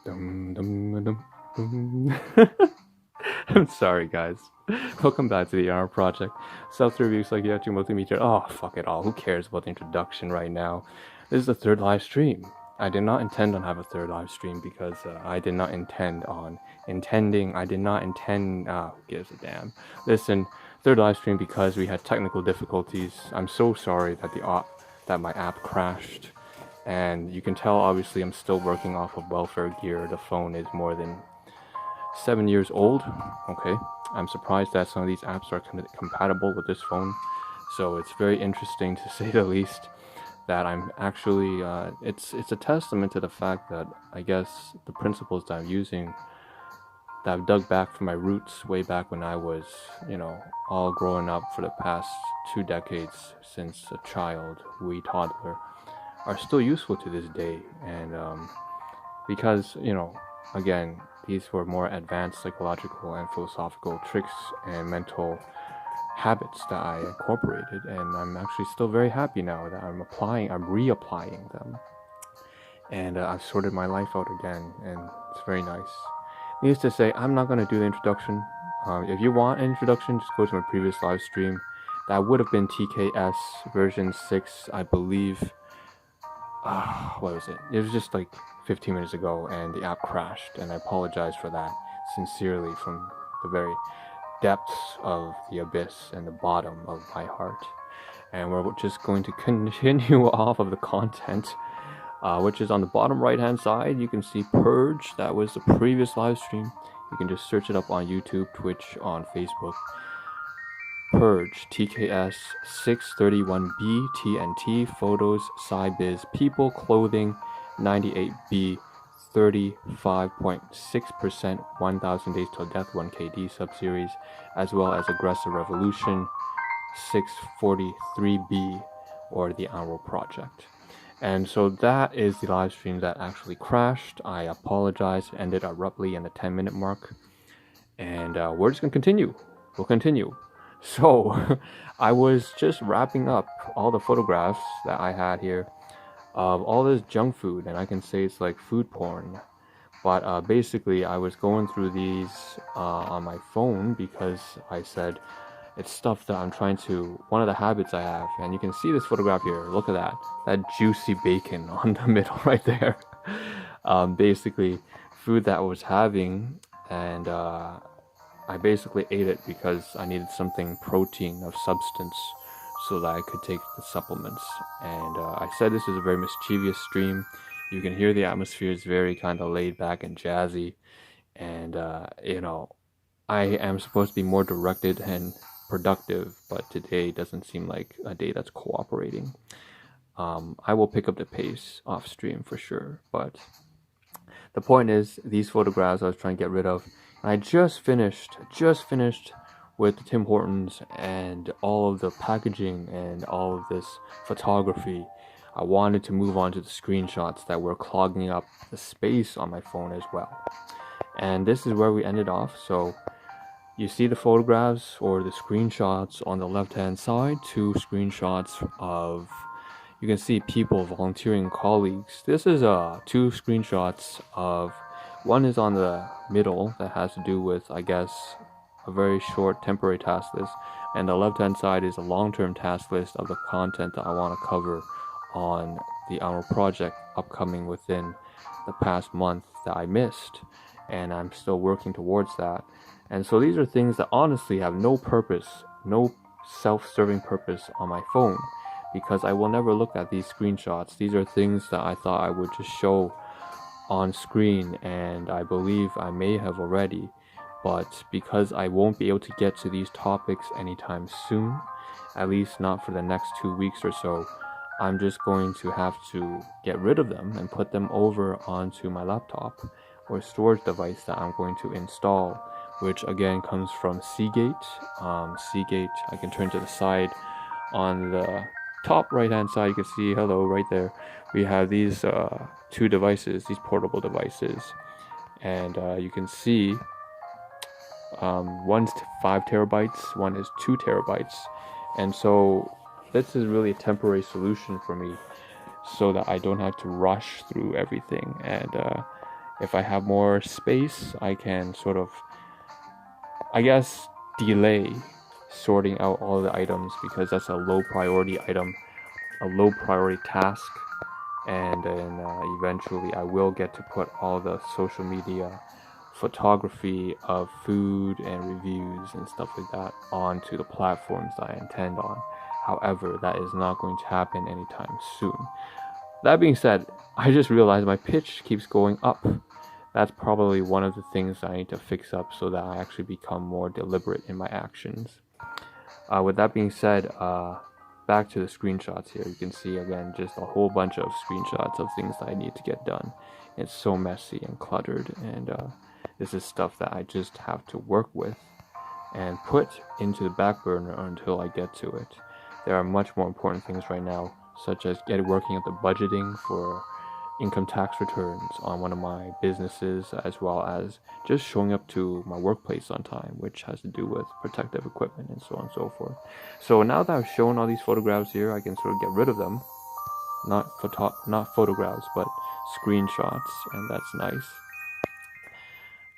Dum, dum, dum, dum. I'm sorry, guys. Welcome back to the Ahn Rho Project. Self-therapeutic psychiatric multimedia. Oh, fuck it all. Who cares about the introduction right now? This is the third live stream. I did not intend on have a third live stream because I did not intend on intending. I did not intend. Who gives a damn? Listen, third live stream because we had technical difficulties. I'm so sorry that that my app crashed. And you can tell, obviously, I'm still working off of welfare gear. The phone is more than 7 years old. Okay, I'm surprised that some of these apps are compatible with this phone. So it's very interesting, to say the least, that I'm actually. It's a testament to the fact that I guess the principles that I'm using, that I've dug back from my roots way back when I was, all growing up for the past 2 decades since a child, wee toddler, are still useful to this day. And because, again, these were more advanced psychological and philosophical tricks and mental habits that I incorporated, and I'm actually still very happy now that I'm reapplying them. And I've sorted my life out again, and it's very nice. Needless to say, I'm not going to do the introduction. If you want an introduction, just go to my previous live stream. That would have been TKS version 6, I believe. What was it? It was just like 15 minutes ago, and the app crashed, and I apologize for that sincerely from the very depths of the abyss and the bottom of my heart. And we're just going to continue off of the content, which is on the bottom right hand side. You can see Purge. That was the previous live stream. You can just search it up on YouTube, Twitch, on Facebook. Purge, TKS 631B, TNT, Photos, Cybiz, People, Clothing, 98B, 35.6%, 1000 Days Till Death, 1KD subseries, as well as Aggressive Revolution, 643B, or the Ahn Rho Project. And so that is the live stream that actually crashed. I apologize, ended abruptly in the 10-minute mark. And we're just going to continue. We'll continue. So, I was just wrapping up all the photographs that I had here of all this junk food, and I can say it's like food porn. But basically, I was going through these on my phone because I said it's stuff that I'm trying to. One of the habits I have, and you can see this photograph here. Look at that juicy bacon on the middle right there. Basically, food that I was having, and I basically ate it because I needed something protein of substance so that I could take the supplements. And I said this is a very mischievous stream. You can hear the atmosphere is very kind of laid back and jazzy. And, I am supposed to be more directed and productive, but today doesn't seem like a day that's cooperating. I will pick up the pace off stream for sure. But the point is, these photographs I was trying to get rid of. I just finished with the Tim Hortons and all of the packaging and all of this photography. I wanted to move on to the screenshots that were clogging up the space on my phone as well. And this is where we ended off. So you see the photographs or the screenshots on the left hand side, 2 screenshots of, you can see people, volunteering colleagues. This is 2 screenshots of, one is on the middle that has to do with, I guess, a very short temporary task list, and the left hand side is a long-term task list of the content that I want to cover on the Ahn Rho Project upcoming within the past month that I missed, and I'm still working towards that. And so these are things that honestly have no purpose, no self-serving purpose on my phone, because I will never look at these screenshots. These are things that I thought I would just show on screen, and I believe I may have already, but because I won't be able to get to these topics anytime soon, at least not for the next 2 weeks or so, I'm just going to have to get rid of them and put them over onto my laptop or storage device that I'm going to install, which again comes from Seagate. Seagate, I can turn to the side. On the top right hand side, you can see, hello, right there, we have these 2 devices, these portable devices, and you can see one's 5 terabytes, one is 2 terabytes, and so this is really a temporary solution for me so that I don't have to rush through everything. And If I have more space, I can sort of, I guess, delay sorting out all the items because that's a low priority item, a low priority task, and then eventually I will get to put all the social media photography of food and reviews and stuff like that onto the platforms that I intend on. However, that is not going to happen anytime soon. That being said, I just realized my pitch keeps going up. That's probably one of the things I need to fix up so that I actually become more deliberate in my actions. With that being said, back to the screenshots here. You can see again just a whole bunch of screenshots of things that I need to get done. It's so messy and cluttered, and this is stuff that I just have to work with and put into the back burner until I get to it. There are much more important things right now, such as working at the budgeting for income tax returns on one of my businesses, as well as just showing up to my workplace on time, which has to do with protective equipment and so on and so forth. So now that I've shown all these photographs here, I can sort of get rid of them. Not photographs, but screenshots, and that's nice.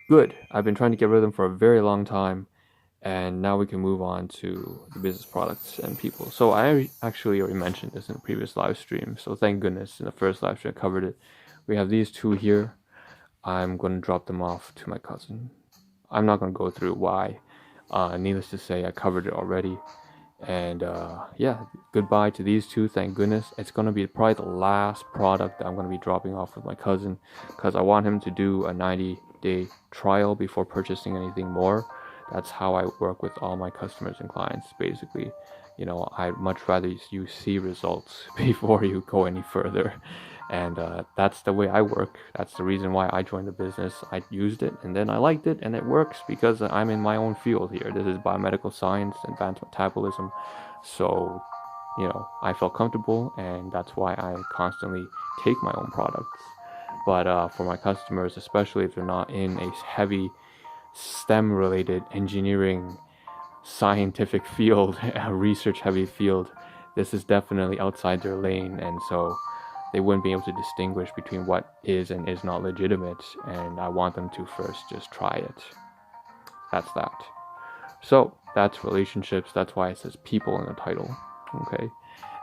Good. I've been trying to get rid of them for a very long time, and now we can move on to the business products and people. So I actually already mentioned this in a previous live stream, so thank goodness in the first live stream I covered it. We have these two here. I'm going to drop them off to my cousin. I'm not going to go through why. Needless to say, I covered it already. And yeah, goodbye to these two, thank goodness. It's going to be probably the last product that I'm going to be dropping off with my cousin, because I want him to do a 90-day trial before purchasing anything more. That's how I work with all my customers and clients, basically. You know, I'd much rather you see results before you go any further. And that's the way I work. That's the reason why I joined the business. I used it, and then I liked it, and it works because I'm in my own field here. This is biomedical science, advanced metabolism. So, you know, I felt comfortable, and that's why I constantly take my own products. But for my customers, especially if they're not in a heavy STEM-related engineering, scientific field, a research-heavy field, this is definitely outside their lane, and so they wouldn't be able to distinguish between what is and is not legitimate, and I want them to first just try it. That's that. So that's relationships. That's why it says people in the title. Okay.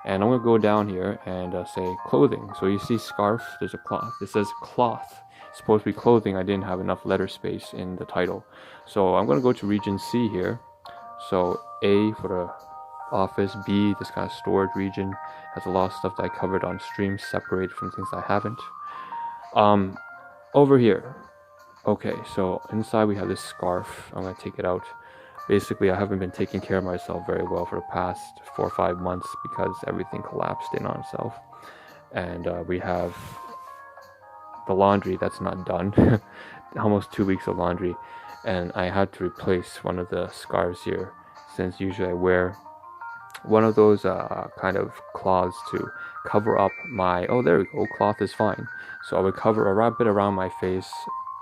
And I'm going to go down here and say clothing. So you see scarf, there's a cloth. It says cloth. It's supposed to be clothing. I didn't have enough letter space in the title. So I'm going to go to region C here. So A for the office, B, this kind of storage region, has a lot of stuff that I covered on stream, separated from things I haven't. Over here, okay, so inside we have this scarf. I'm going to take it out. Basically, I haven't been taking care of myself very well for the past 4 or 5 months because everything collapsed in on itself. And we have the laundry that's not done. Almost 2 weeks of laundry. And I had to replace one of the scarves here, since usually I wear one of those kind of cloths to cover up my, oh, there we go, cloth is fine. So I would cover a bit around my face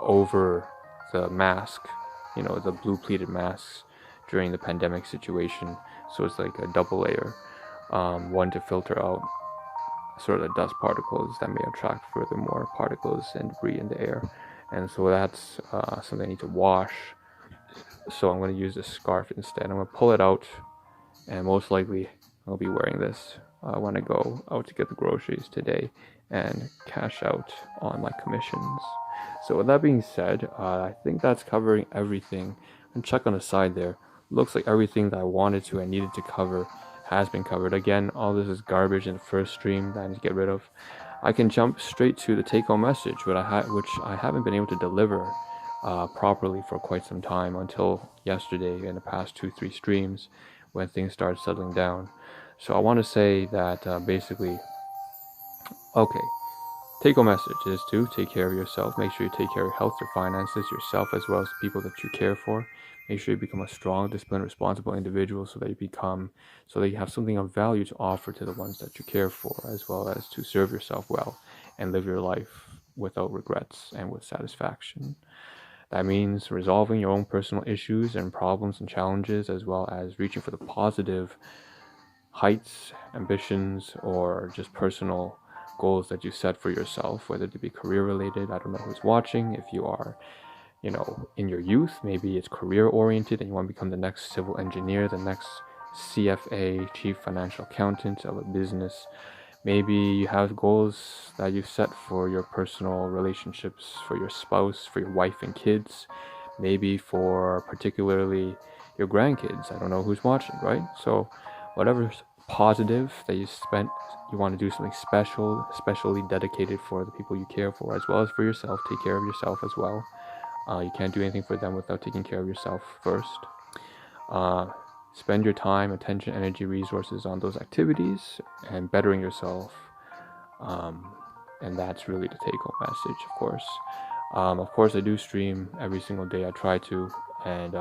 over the mask, you know, the blue pleated masks during the pandemic situation. So it's like a double layer, one to filter out sort of the dust particles that may attract further more particles and debris in the air. And so that's something I need to wash. So I'm going to use this scarf instead. I'm going to pull it out, and most likely I'll be wearing this when I go out to get the groceries today and cash out on my commissions. So with that being said, I think that's covering everything. And check on the side there. Looks like everything that I wanted to and needed to cover has been covered. Again, all this is garbage in the first stream that I need to get rid of. I can jump straight to the take-home message, which I haven't been able to deliver properly for quite some time until yesterday in the past 2-3 streams when things started settling down. So I want to say that basically, okay, take-home message is to take care of yourself. Make sure you take care of your health, your finances, yourself, as well as people that you care for. Make sure you become a strong, disciplined, responsible individual so that you have something of value to offer to the ones that you care for, as well as to serve yourself well and live your life without regrets and with satisfaction. That means resolving your own personal issues and problems and challenges, as well as reaching for the positive heights, ambitions, or just personal goals that you set for yourself, whether they be career related. I don't know who's watching. If you are, in your youth, maybe it's career oriented and you want to become the next civil engineer, the next CFA, chief financial accountant of a business. Maybe you have goals that you've set for your personal relationships, for your spouse, for your wife and kids, maybe for particularly your grandkids. I don't know who's watching, right? So whatever's positive that you want to do something special, especially dedicated for the people you care for, as well as for yourself. Take care of yourself as well. You can't do anything for them without taking care of yourself first. Spend your time, attention, energy, resources on those activities and bettering yourself. And that's really the take-home message, of course. Of course, I do stream every single day. I try to, and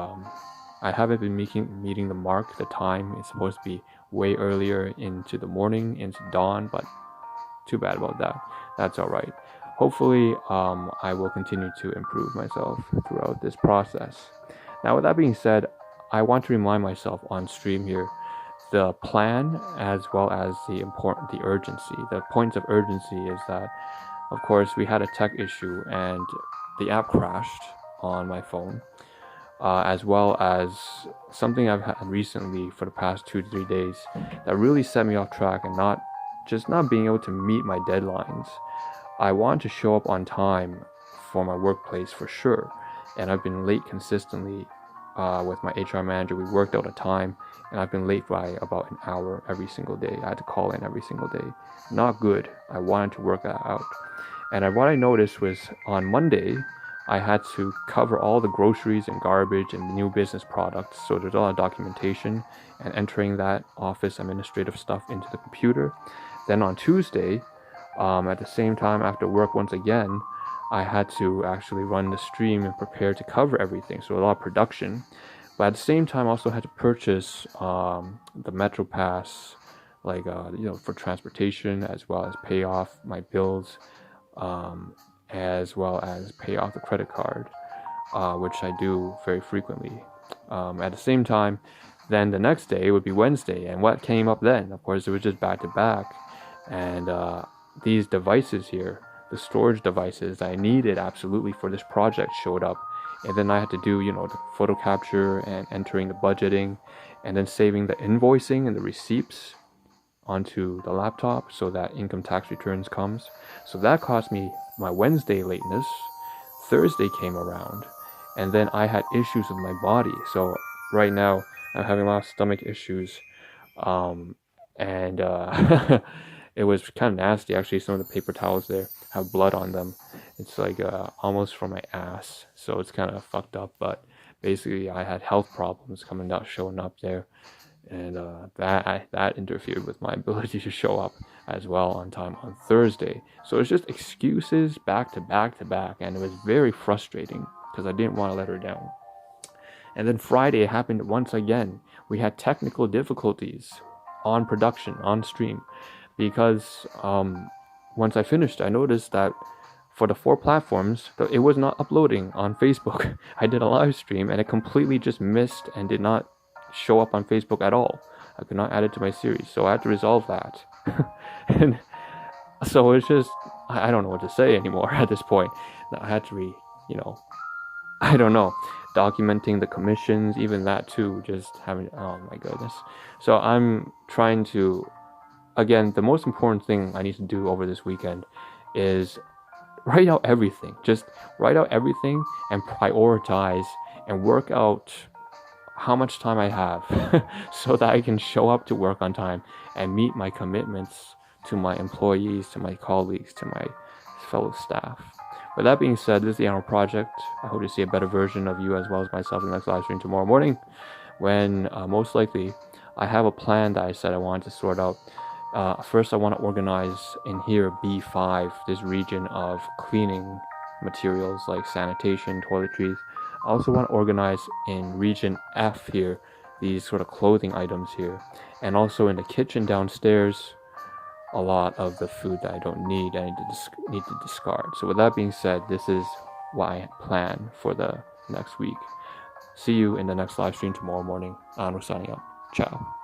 I haven't been meeting the mark. The time is supposed to be way earlier into the morning, into dawn, but too bad about that. That's all right. Hopefully, I will continue to improve myself throughout this process. Now, with that being said, I want to remind myself on stream here the plan as well as the urgency. The points of urgency is that, of course, we had a tech issue and the app crashed on my phone, as well as something I've had recently for the past 2 to 3 days that really set me off track and not being able to meet my deadlines. I want to show up on time for my workplace for sure, and I've been late consistently. With my HR manager, we worked out a time, and I've been late by about an hour every single day. I had to call in every single day. Not good. I wanted to work that out. And what I noticed was on Monday, I had to cover all the groceries and garbage and new business products. So there's a lot of documentation and entering that office administrative stuff into the computer. Then on Tuesday, at the same time after work once again, I had to actually run the stream and prepare to cover everything. So a lot of production. But at the same time, I also had to purchase the Metro Pass, for transportation, as well as pay off my bills, as well as pay off the credit card, which I do very frequently. At the same time, then the next day would be Wednesday. And what came up then? Of course, it was just back to back. And these devices here, the storage devices that I needed absolutely for this project showed up. And then I had to do, the photo capture and entering the budgeting and then saving the invoicing and the receipts onto the laptop so that income tax returns comes. So that cost me my Wednesday lateness. Thursday came around and then I had issues with my body. So right now I'm having a lot of stomach issues. It was kind of nasty actually. Some of the paper towels there have blood on them. It's like almost from my ass, so it's kind of fucked up. But basically I had health problems showing up there, and that interfered with my ability to show up as well on time on Thursday. So it's just excuses back to back to back, and it was very frustrating because I didn't want to let her down. And then Friday it happened once again. We had technical difficulties on production, on stream, because once I finished, I noticed that for the 4 platforms, it was not uploading on Facebook. I did a live stream and it completely just missed and did not show up on Facebook at all. I could not add it to my series, so I had to resolve that. And so it's just, I don't know what to say anymore at this point. I had to I don't know, documenting the commissions, even that too, just having, oh my goodness. So I'm trying to, again, the most important thing I need to do over this weekend is write out everything. Just write out everything and prioritize and work out how much time I have so that I can show up to work on time and meet my commitments to my employees, to my colleagues, to my fellow staff. With that being said, this is the Ahn Rho Project. I hope to see a better version of you as well as myself in the next live stream tomorrow morning, when most likely I have a plan that I said I wanted to sort out. First, I want to organize in here B5, this region of cleaning materials like sanitation, toiletries. I also want to organize in region F here, these sort of clothing items here. And also in the kitchen downstairs, a lot of the food that I don't need, I need to discard. So with that being said, this is what I plan for the next week. See you in the next live stream tomorrow morning. Ahn Rho signing out. Ciao.